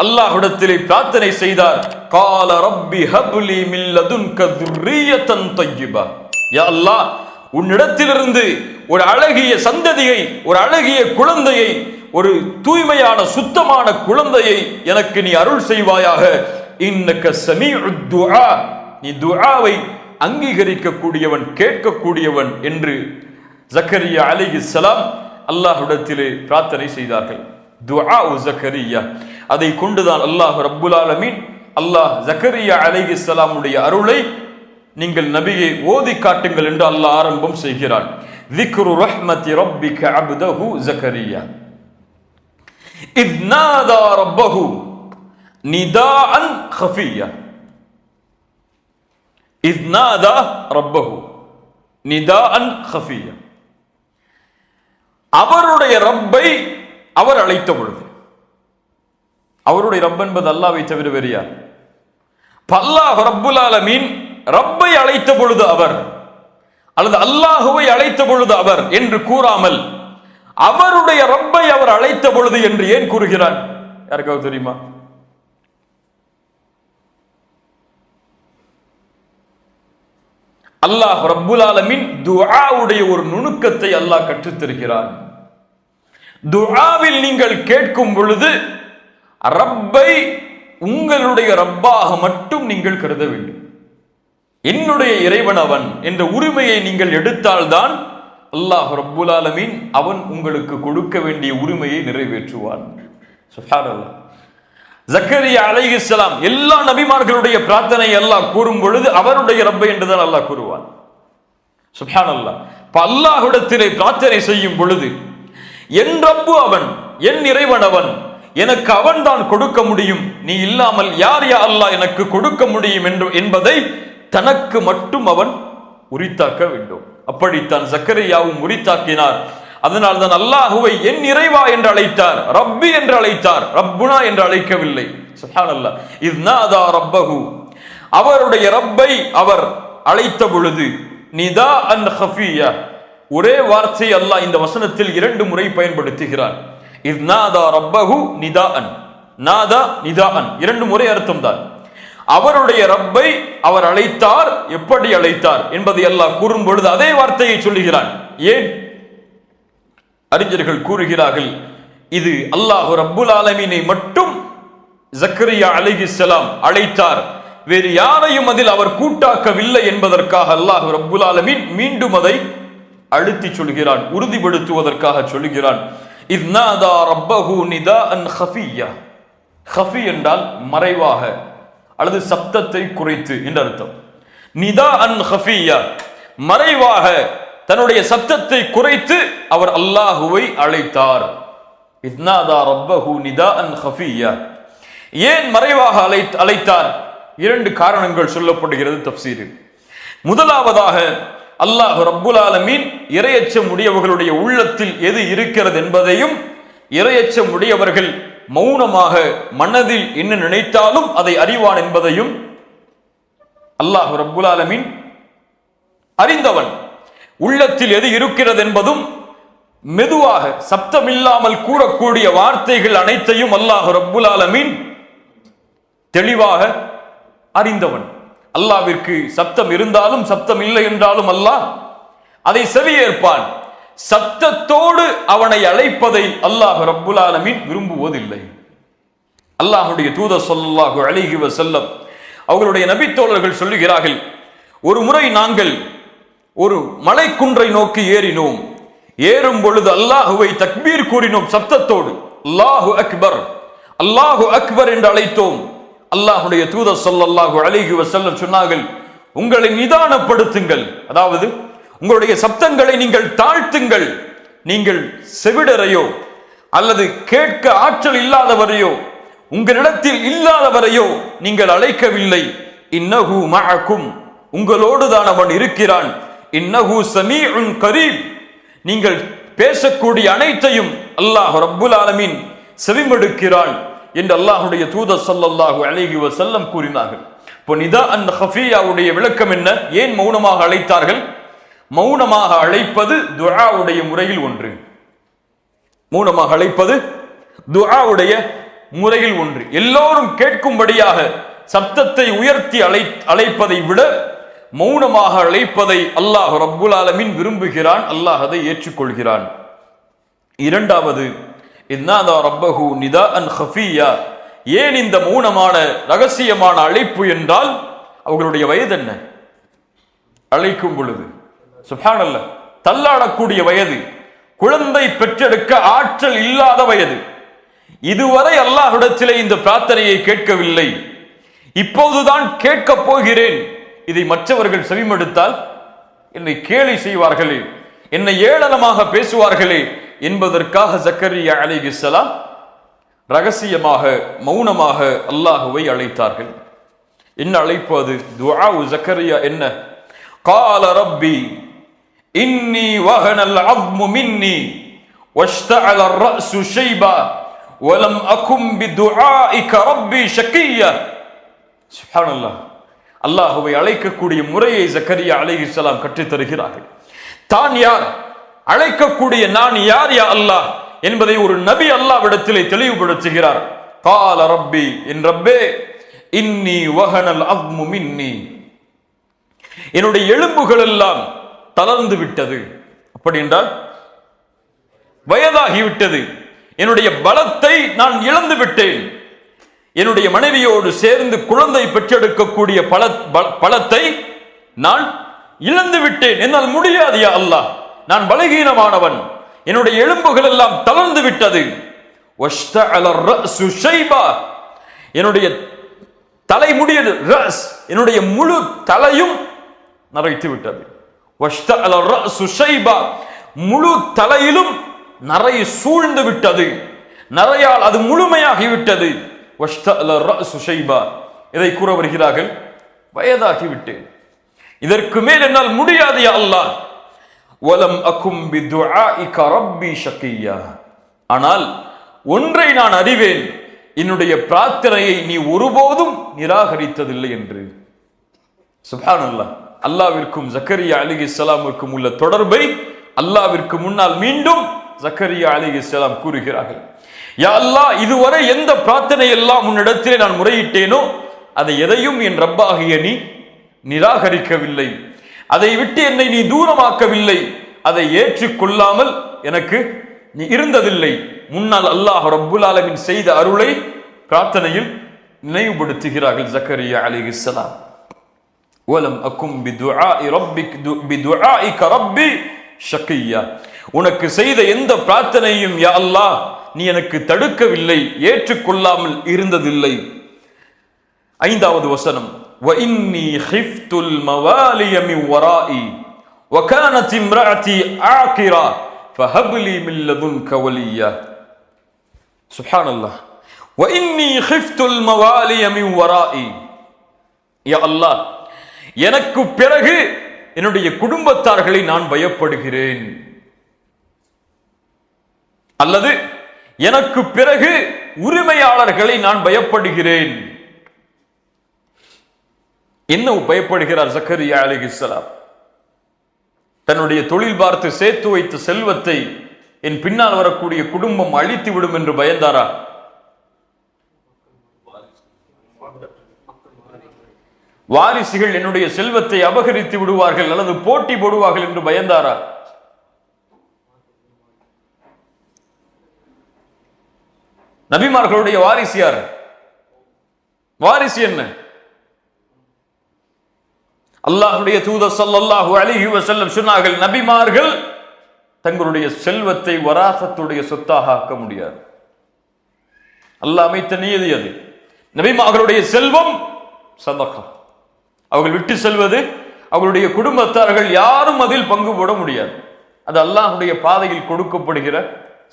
அல்லாஹ்விடத்திலே பிரார்த்தனை செய்தார். கால ரப்பி ஹப்லி மின் லதுன்க துர்ரியத்தன் தய்யிபா. யா அல்லாஹ், உன்னிடத்திலிருந்து ஒரு அழகிய சந்ததியை, ஒரு அழகிய குழந்தையை, ஒரு தூய்மையான சுத்தமான குழந்தையை எனக்கு நீ அருள் செய்வாயாக. இன்னக ஸமீஉத் துஆ, நீ துஆவை அங்கீகரிக்கக்கூடியவன், கேட்கக்கூடியவன் என்று ஜக்கரியா அலைஹிஸ்ஸலாம் அல்லாஹ்விடத்திலே பிரார்த்தனை செய்தார்கள். துஆ ஜக்கரியா, அதை கொண்டுதான் அல்லாஹ் ரப்புல் ஆலமீன் அல்லாஹ் ஜக்கரியா அலைஹிஸ்ஸலாமுடைய அருளை நீங்கள் நபியை ஓதி காட்டுங்கள் என்று அல்லாஹ் ஆரம்பம் செய்கிறான். ذிக்ரு ரஹ்மத்தி ரப்பிக அப்தஹு ஜக்கரியா இத் நாதா ரப்பஹு நிதாஅன் خفيا. இத் நாதா ரப்பஹு நிதாஅன் خفيا. அவருடைய ரப்பை அவர் அழைத்த பொழுது, அவருடைய ரப் என்பது அல்லாஹ்வை தவிர வேறு யார்? அல்லாஹ் ரப்புல் ஆலமீன் ரப்பை அழைத்த பொழுது அவர், அல்லது அல்லாஹுவை அழைத்த பொழுது அவர் என்று கூறாமல் அவருடைய ரப்பை அவர் அழைத்த பொழுது என்று ஏன் கூறுகிறார்? யாருக்காவது தெரியுமா? அல்லாஹ் ரப்புல் ஆலமீன் துஆவுடைய ஒரு நுணுக்கத்தை அல்லாஹ் கற்றுத் தருகிறார். துஆவில் நீங்கள் கேட்கும் பொழுது ரப்பை உங்களுடைய ரப்பாக மட்டும் நீங்கள் கருத வேண்டும். என்னுடைய இறைவன் அவன் என்ற உரிமையை நீங்கள் எடுத்தால்தான் அல்லாஹ் ரப்புல் ஆலமீன் அவன் உங்களுக்கு கொடுக்க வேண்டிய உரிமையை நிறைவேற்றுவான். சுப்ஹானல்லாஹ். ஜக்கரியா அலைஹிஸ்ஸலாம் எல்லா நபிமார்களுடைய பிரார்த்தனை அல்லாஹ் கூறும் பொழுது அவருடைய ரப்பை என்றுதான் அல்லாஹ் கூறுவான். சுப்ஹானல்லாஹ். அல்லாஹ்விடத்திலே பிரார்த்தனை செய்யும் பொழுது என் ரப்பு அவன், என் இறைவன் அவன், எனக்கு அவன் தான் கொடுக்க முடியும், நீ இல்லாமல் யார் யா அல்லாஹ் எனக்கு கொடுக்க முடியும் என்பதை தனக்கு மட்டும் அவன் உரித்தாக்க வேண்டும். அப்படித்தான் ஜக்கரியாவும் உரித்தாக்கினார். அதனால் தான் அல்லாஹுவை என் இறைவா என்று அழைத்தார், ரப்பி என்று அழைத்தார், ரப்புனா என்று அழைக்கவில்லை. சுப்ஹானல்லாஹ். இத் நாதா ரப்பஹு, அவருடைய ரப்பை அவர் அழைத்த பொழுது நிதாஅன் خفيا. ஒரே வார்த்தை அல்லாஹ் இந்த வசனத்தில் 2 முறை பயன்படுத்துகிறார். இத் நாதா ரப்பஹு நிதாஅன், நாதா நிதாஅன் 2 முறை அர்த்தம் தான். அவருடைய ரப்பை அவர் அழைத்தார், எப்படி அழைத்தார் என்பதை அல்லாஹ் கூறும் பொழுது அதே வார்த்தையை சொல்லுகிறான். ஏன்? அறிஞர்கள் கூறுகிறார்கள், இது அல்லாஹ் ரப்புல் ஆலமீனை மட்டும் ஜக்கரியா அலைஹிஸ்ஸலாம் அழைத்தார், வேறு யாரையும் அதில் அவர் கூட்டாக்கவில்லை என்பதற்காக அல்லாஹ் ரப்புல் ஆலமீன் மீண்டும் அதை அழுத்தி சொல்கிறான், உறுதிப்படுத்துவதற்காக சொல்கிறான். இத் நாதா ரப்பஹு நிதாஅன் خفيا. خفي என்றால் மறைவாக அல்லது சப்தத்தை குறைத்து என்ற அர்த்தம். நிதாஅன் خفيا, மறைவாக தன்னுடைய சப்தத்தை குறைத்து அவர் அல்லாஹுவை அழைத்தார். இத் நாதா ரப்பஹு நிதாஅன் خفيا. ஏன் மறைவாக அழைத்தார்? 2 காரணங்கள் சொல்லப்படுகிறது தஃப்சீரில். முதலாவதாக அல்லாஹ் ரப்புல் ஆலமீன் இறையச்சம் உடையவர்களுடைய உள்ளத்தில் எது இருக்கிறது என்பதையும், இறையச்சம் உடையவர்கள் மௌனமாக மனதில் என்ன நினைத்தாலும் அதை அறிவான் என்பதையும் அல்லாஹ் ரப்புல் ஆலமீன் அறிந்தவன். உள்ளத்தில் எது இருக்கிறது என்பதும் மெதுவாக சப்தமில்லாமல் கூறக்கூடிய வார்த்தைகள் அனைத்தையும் அல்லாஹ் ரப்புல் ஆலமீன் தெளிவாக அறிந்தவன். அல்லாஹ்விற்கு சப்தம் இருந்தாலும் சப்தம் இல்லை என்றாலும் அல்லாஹ் அதை செவியேற்பான். சப்தத்தோடு அவனை அழைப்பதை அல்லாஹ் ரப்புல் ஆலமீன் விரும்புவதில்லை. அல்லாஹ்வுடைய தூதர் ஸல்லல்லாஹு அலைஹி வஸல்லம் அவர்களுடைய நபி தோழர்கள் சொல்லுகிறார்கள், ஒரு முறை நாங்கள் ஒரு மலைக்குன்றை நோக்கி ஏறினோம். ஏறும் பொழுது அல்லாஹுவை தக்பீர் கூறினோம் சப்தத்தோடு. அல்லாஹு அக்பர், அல்லாஹு அக்பர் என்று அழைத்தோம். அல்லாஹ்வுடைய தூதர் ஸல்லல்லாஹு அலைஹி வஸல்லம் சொன்னார்கள், உங்களை நிதானப்படுத்துங்கள், அதாவது உங்களுடைய சப்தங்களை நீங்கள் தாழ்த்துங்கள். நீங்கள் செவிடரையோ அல்லது கேட்க ஆற்றல் இல்லாதவரையோ உங்களிடத்தில் இல்லாதவரையோ நீங்கள் அழைக்கவில்லை. இன்னஹு மஅக்கும், உங்களோடு தான் அவன் இருக்கிறான். இன்னஹு ஸமீஉன் கரீப், நீங்கள் பேசக்கூடிய அனைத்தையும் அல்லாஹ் ரப்புல் ஆலமீன் செவிமடுக்கிறான் என்று அல்லாஹ்வுடைய தூதர் ஸல்லல்லாஹு அலைஹி வஸல்லம் கூறினார்கள். இப்போ நிதாஅன் خفياவுடைய விளக்கம் என்ன? ஏன் மௌனமாக அழைத்தார்கள்? மௌனமாக அழைப்பது துஆவுடைய முறையில் ஒன்று. மௌனமாக அழைப்பது துஆவுடைய முறையில் ஒன்று. எல்லோரும் கேட்கும்படியாக சப்தத்தை உயர்த்தி அழைப்பதை விட மௌனமாக அழைப்பதை அல்லாஹ் ரப்புல் ஆலமீன் விரும்புகிறான். அல்லாஹ் அதை ஏற்றுக்கொள்கிறான். இரண்டாவது, இன்னாதா ரப்பஹு நிதாஅன் ஹஃபியா. ஏன் இந்த மௌனமான ரகசியமான அழைப்பு என்றால், அவர்களுடைய வயது என்ன? அழைக்கும் பொழுது சுப்ஹானல்லாஹ், தள்ளாடக்கூடிய வயது, குழந்தை பெற்றெடுக்க ஆற்றல் இல்லாத வயது. இதுவரை அல்லாஹ்விடத்திலே இந்த பிரார்த்தனையை கேட்கவில்லை, இப்போதுதான் கேட்கப் போகிறேன். இதை மற்றவர்கள் செவிமடுத்தால் என்னை கேலி செய்வார்களே, என்னை ஏளனமாக பேசுவார்களே என்பதற்காக ஜக்கரியா அலைஹிஸ்ஸலாம் ரகசியமாக மௌனமாக அல்லாஹுவை அழைத்தார்கள். என்ன அழைப்பு அது? துஆ ஜக்கரியா என்ன? قال ربي إني وهن العظم مني واشتعل الرأس شيبا ولم أكن بدعائك ربي شقيا. سبحان الله. அல்லாஹுவை அழைக்கக்கூடிய முறையை ஜக்கரியா அலைஹிஸ்ஸலாம் கற்றுத் தருகிறார்கள். தான் யார், அழைக்கக்கூடிய நான் யார் யா அல்லாஹ் என்பதை ஒரு நபி அல்லாஹ்விடத்திலே தெளிவுபடுத்துகிறார். قال ربي, என் ரப்பே, இன்னி வஹனல் அஸ்மு மின்னி, என்னுடைய எலும்புகள் எல்லாம் தளர்ந்து விட்டது. அப்படி என்றால் வயதாகிவிட்டது, என்னுடைய பலத்தை நான் இழந்து விட்டேன். என்னுடைய மனைவியோடு சேர்ந்து குழந்தை பெற்றெடுக்கக்கூடிய பலத்தை நான் இழந்து விட்டேன். என்னால் முடியாது யா அல்லாஹ், நான் பலகீனமானவன், என்னுடைய எலும்புகள் எல்லாம் தளர்ந்து விட்டது. என்னுடைய தலைமுடிய ரஸ், என்னுடைய முழு தலையும் நரைத்து விட்டது. முழு தலையிலும் நரை சூழ்ந்து விட்டது, நரையால் அது முழுமையாகிவிட்டது. இதை கூற வருகிறார்கள், வயதாகிவிட்டேன், இதற்கு மேல் என்னால் முடியாது யா அல்லாஹ். வலம் அகும் பிதுஆஇக ரப்பி ஷகியா. ஆனால் ஒன்றை நான் அறிவேன், என்னுடைய பிரார்த்தனையை நீ ஒருபோதும் நிராகரித்ததில்லை என்று. சுப்ஹானல்லாஹ். அல்லாஹ்விற்கும் ஜக்கரியா அலைஹிஸ்ஸலாமுக்கும் உள்ள தொடர்பை அல்லாஹ்விற்கு முன்னால் மீண்டும் ஜக்கரியா அலைஹிஸ்ஸலாம் கூறுகிறார்கள். யா அல்லாஹ், இதுவரை எந்த பிரார்த்தனை எல்லாம் உன்னிடத்திலே நான் முறையிட்டேனோ அதை எதையும் என் ரப்பாகிய நீ நிராகரிக்கவில்லை, அதை விட்டு என்னை நீ தூரமாக்கவில்லை, அதை ஏற்றுக்கொள்ளாமல் எனக்கு நீ இருந்ததில்லை. முன்னால் அல்லாஹ் ரப்புல் ஆலமீன் செய்த அருளை பிரார்த்தனையில் நினைவுபடுத்துகிறார்கள் ஜக்கரியா அலைஹிஸ்ஸலாம். வலம் அகும் பிதுஆஇக ரப்பி ஷகியா. உனக்கு செய்த எந்த பிரார்த்தனையும் யா அல்லாஹ் நீ எனக்கு தடுக்கவில்லை, ஏற்றுக்கொள்ளாமல் இருந்ததில்லை. ஐந்தாவது வசனம், وإني خفت الموالي من ورائي وكانت امرأتي عاقرا فهب لي من لدنك وليا. سبحان الله. وإني خفت الموالي من ورائي. يا الله, எனக்கு பிறகு என்னுடைய குடும்பத்தார்களை நான் பயப்படுகிறேன், அல்லது எனக்கு பிறகு உரிமையாளர்களை நான் பயப்படுகிறேன். என்ன பயப்படுகிறார் ஜக்கரியா அலைஹிஸ்ஸலாம்? தன்னுடைய தொழில் பார்த்து சேர்த்து வைத்த செல்வத்தை என் பின்னால் வரக்கூடிய குடும்பம் அழித்து விடும் என்று பயந்தாரா? வாரிசுகள் என்னுடைய செல்வத்தை அபகரித்து விடுவார்கள் அல்லது போட்டி போடுவார்கள் என்று பயந்தாரா? நபிமார்களுடைய வாரிசு யார்? வாரிசு என்ன? அல்லாஹ்வுடைய தூதர் ஸல்லல்லாஹு அலைஹி வஸல்லம் சொன்னார்கள், நபிமார்கள் தங்களுடைய செல்வத்தை வராசத்துடைய சொத்தாக ஆக்க முடியாது. அல்லாஹ் அமைத்த நியதி அது. நபிமார்களுடைய செல்வம் சதகா, அவர்கள் விட்டு செல்வது, அவர்களுடைய குடும்பத்தார்கள் யாரும் அதில் பங்கு போட முடியாது. அது அல்லாஹ்வுடைய பாதையில் கொடுக்கப்படுகிற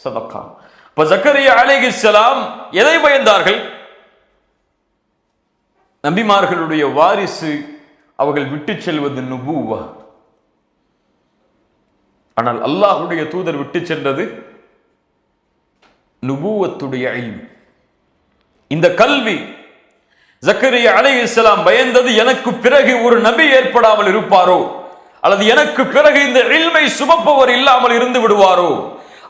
சதகா. இப்ப ஜக்கரியா அலைஹிஸ்ஸலாம் எதை பயந்தார்கள்? நபிமார்களுடைய வாரிசு அவர்கள் விட்டு செல்வது நுபுவா. ஆனால் அல்லாஹ்வுடைய தூதர் விட்டு சென்றது நுபுவத்துடைய இல்ம், இந்த கல்வி. ஜக்கரியா அலைஹிஸ்ஸலாம் பயந்தது, எனக்கு பிறகு ஒரு நபி ஏற்படாமல் இருப்பாரோ, அல்லது எனக்கு பிறகு இந்த இல்மை சுமப்பவர் இல்லாமல் இருந்து விடுவாரோ,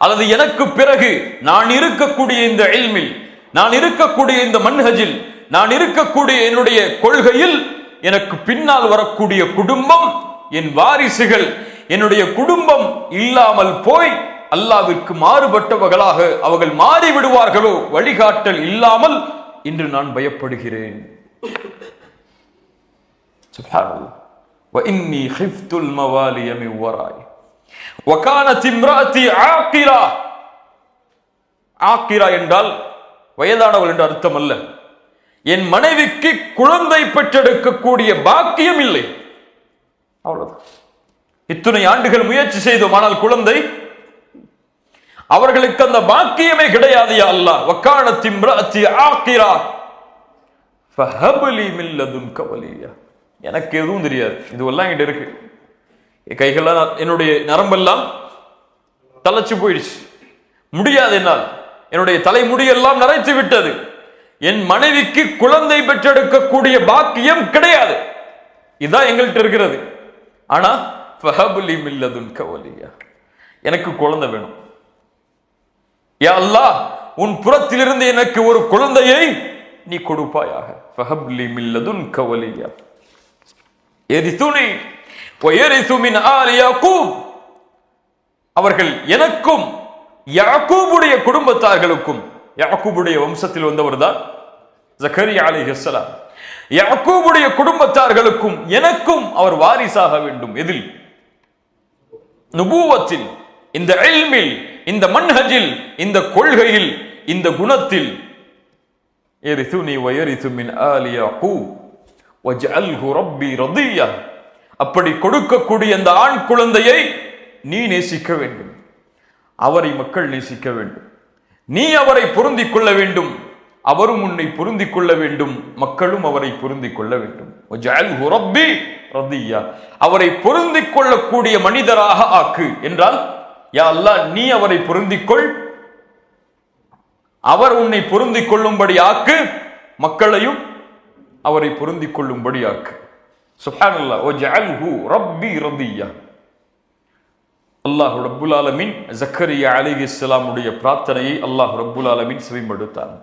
அல்லது எனக்கு பிறகு நான் இருக்கக்கூடிய இந்த இல்மில் நான் இருக்கக்கூடிய இந்த மன்ஹஜில், நான் இருக்கக்கூடிய என்னுடைய கொள்கையில் எனக்கு பின்னால் வரக்கூடிய குடும்பம், என் வாரிசுகள், என்னுடைய குடும்பம் இல்லாமல் போய் அல்லாஹ்விற்கு மாறுபட்டவர்களாக அவர்கள் மாறிவிடுவார்களோ வழிகாட்டல் இல்லாமல் இன்று நான் பயப்படுகிறேன். சுப்ஹானல்லாஹ். وإني خفت الموالي من ورائي وكانت امرأتي عاقرة. ஆக்கிரா என்றால் வயதானவள் என்று அர்த்தம் அல்ல. என் மனைவிக்கு குழந்தை பெற்றெடுக்கக்கூடிய பாக்கியம் இல்லை. அவ்வளவுதான். இத்தனை ஆண்டுகள் முயற்சி செய்தோம், ஆனால் குழந்தை அவர்களுக்கு அந்த பாக்கியமே கிடையாது. யா அல்லாஹ், வகானத் இம்ராஅத்தி ஆக்கிரா ஃபஹப்லி மின் லதுன்க வலியா. எனக்கு எதுவும் தெரியாது, இதுவெல்லாம் என்கிட்ட இருக்கு. கைகள்லாம், என்னுடைய நரம்பெல்லாம் தளச்சு போயிடுச்சு, முடியாது என்னால், என்னுடைய தலைமுடியெல்லாம் நரைத்து விட்டது, என் மனைவிக்கு குழந்தை பெற்றெடுக்கக்கூடிய பாக்கியம் கிடையாது. இதுதான் எங்கள்கிட்ட இருக்கிறது. ஆனா ஃபஹப்லி மின் லதுன்க வலியா, எனக்கு குழந்தை வேணும். யா அல்லாஹ், உன் புறத்திலிருந்து எனக்கு ஒரு குழந்தையை நீ கொடுப்பாயாக. ஃபஹப்லி மின் லதுன்க வலியா யரிசுனி வ யரிசு மின் ஆலி யாக்கூப். அவர்கள் எனக்கும் யாக்கூபுடைய குடும்பத்தார்களுக்கும், யாக்கூபுடைய வம்சத்தில் வந்தவர் தான் ஜக்கரியா அலைஹிஸ்ஸலாம், யாக்கூபுடைய குடும்பத்தார்களுக்கும் எனக்கும் அவர் வாரிசாக வேண்டும். எதில்? நுபுவத்தில், இந்த இல்மில், இந்த மன்ஹஜில், இந்த கொள்கையில், இந்த குணத்தில். யரிசுனி வ யரிசு மின் ஆலி யாக்கூப் வஜ்அல்ஹு ரப்பி ரதியா. அப்படி கொடுக்கக்கூடிய அந்த ஆண் குழந்தையை நீ நேசிக்க வேண்டும், அவரை மக்கள் நேசிக்க வேண்டும், நீ அவரை பொருந்திக் கொள்ள வேண்டும், அவரும் உன்னை பொருந்திக் கொள்ள வேண்டும், மக்களும் அவரை பொருந்திக் கொள்ள வேண்டும். வஜ்அல்ஹு ரப்பி ரதியா, அவரை பொருந்திக் கொள்ளக்கூடிய மனிதராக ஆக்கு என்றால், யா அல்லாஹ், நீ அவரை பொருந்திக் கொள், அவர் உன்னை பொருந்திக் கொள்ளும்படி ஆக்கு, மக்களையும் அவரை பொருந்திக் கொள்ளும்படி ஆக்கு. சுப்ஹானல்லாஹ். வஜ்அல்ஹு ரப்பி ரதியா. அல்லாஹ் ரப்புல் ஆலமீன் ஜக்கரியா அலைஹிஸ்ஸலாமுடைய பிரார்த்தனையை அல்லாஹ் ரப்புல் ஆலமீன் செவிமடுத்தான்.